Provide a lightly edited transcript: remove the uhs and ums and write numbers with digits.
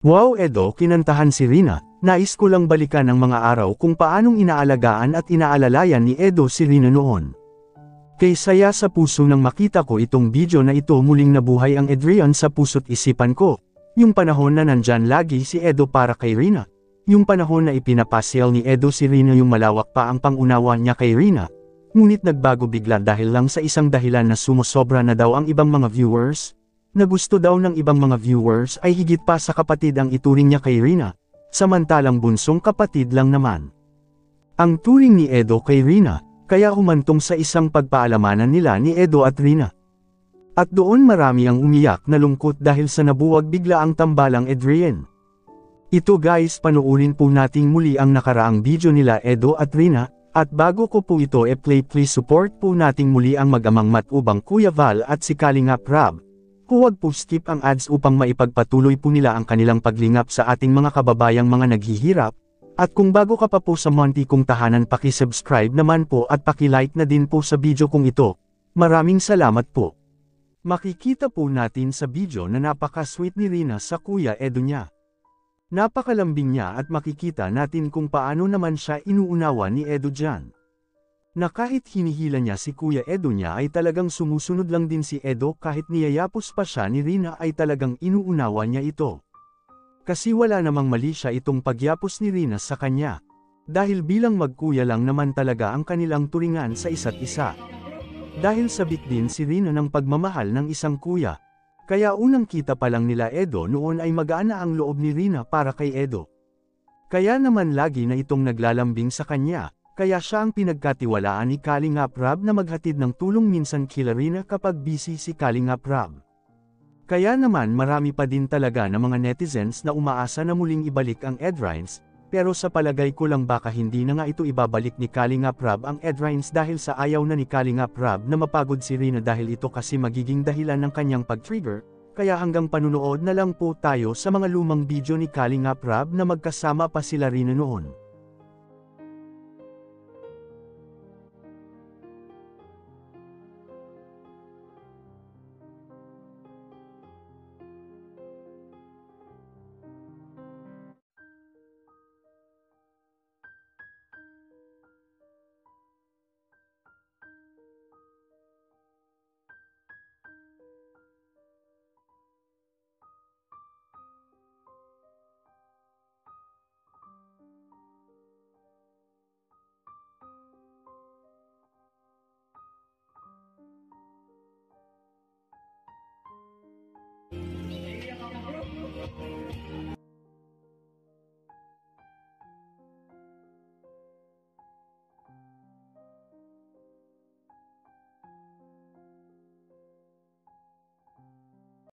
Wow Edo, kinantahan si Rina. Nais ko lang balikan ang mga araw kung paanong inaalagaan at inaalalayan ni Edo si Rina noon. Kay saya sa puso nang makita ko itong video na ito, muling nabuhay ang Adrian sa puso't isipan ko. Yung panahon na nandyan lagi si Edo para kay Rina. Yung panahon na ipinapasyal ni Edo si Rina, yung malawak pa ang pangunawa niya kay Rina. Ngunit nagbago bigla dahil lang sa isang dahilan na sumusobra na daw ang ibang mga viewers. Na gusto daw ng ibang mga viewers ay higit pa sa kapatid ang ituring niya kay Rina, samantalang bunsong kapatid lang naman ang turing ni Edo kay Rina, kaya humantong sa isang pagpaalamanan nila ni Edo at Rina. At doon marami ang umiyak na lungkot dahil sa nabuwag bigla ang tambalang Adrian. Ito guys, panoorin po nating muli ang nakaraang video nila Edo at Rina, at bago ko po ito e-play, please support po nating muli ang mag-amang Matubang Kuya Val at si Kalingap Rab. Huwag po skip ang ads upang maipagpatuloy po nila ang kanilang paglingap sa ating mga kababayang mga naghihirap. At kung bago ka pa po sa munti kong tahanan, paki-subscribe naman po at paki-like na din po sa video kong ito. Maraming salamat po. Makikita po natin sa video na napaka-sweet ni Rina sa Kuya Edo niya. Napakalambing niya at makikita natin kung paano naman siya inuunawa ni Edo dyan. Na kahit hinihila niya si Kuya Edo niya ay talagang sumusunod lang din si Edo, kahit niyayapos pa siya ni Rina ay talagang inuunawa niya ito. Kasi wala namang mali siya itong pagyapos ni Rina sa kanya. Dahil bilang magkuya lang naman talaga ang kanilang turingan sa isa't isa. Dahil sabik din si Rina ng pagmamahal ng isang kuya. Kaya unang kita pa lang nila Edo noon ay magaan na ang loob ni Rina para kay Edo. Kaya naman lagi na itong naglalambing sa kanya. Kaya siya ang pinagkatiwalaan ni Kalingap Rab na maghatid ng tulong minsan kila Rina kapag busy si Kalingap Rab. Kaya naman marami pa din talaga na mga netizens na umaasa na muling ibalik ang Edrines, pero sa palagay ko lang baka hindi na nga ito ibabalik ni Kalingap Rab ang Edrines dahil sa ayaw na ni Kalingap Rab na mapagod si Rina, dahil ito kasi magiging dahilan ng kanyang pag-trigger. Kaya hanggang panunood na lang po tayo sa mga lumang video ni Kalingap Rab na magkasama pa sila Rina noon.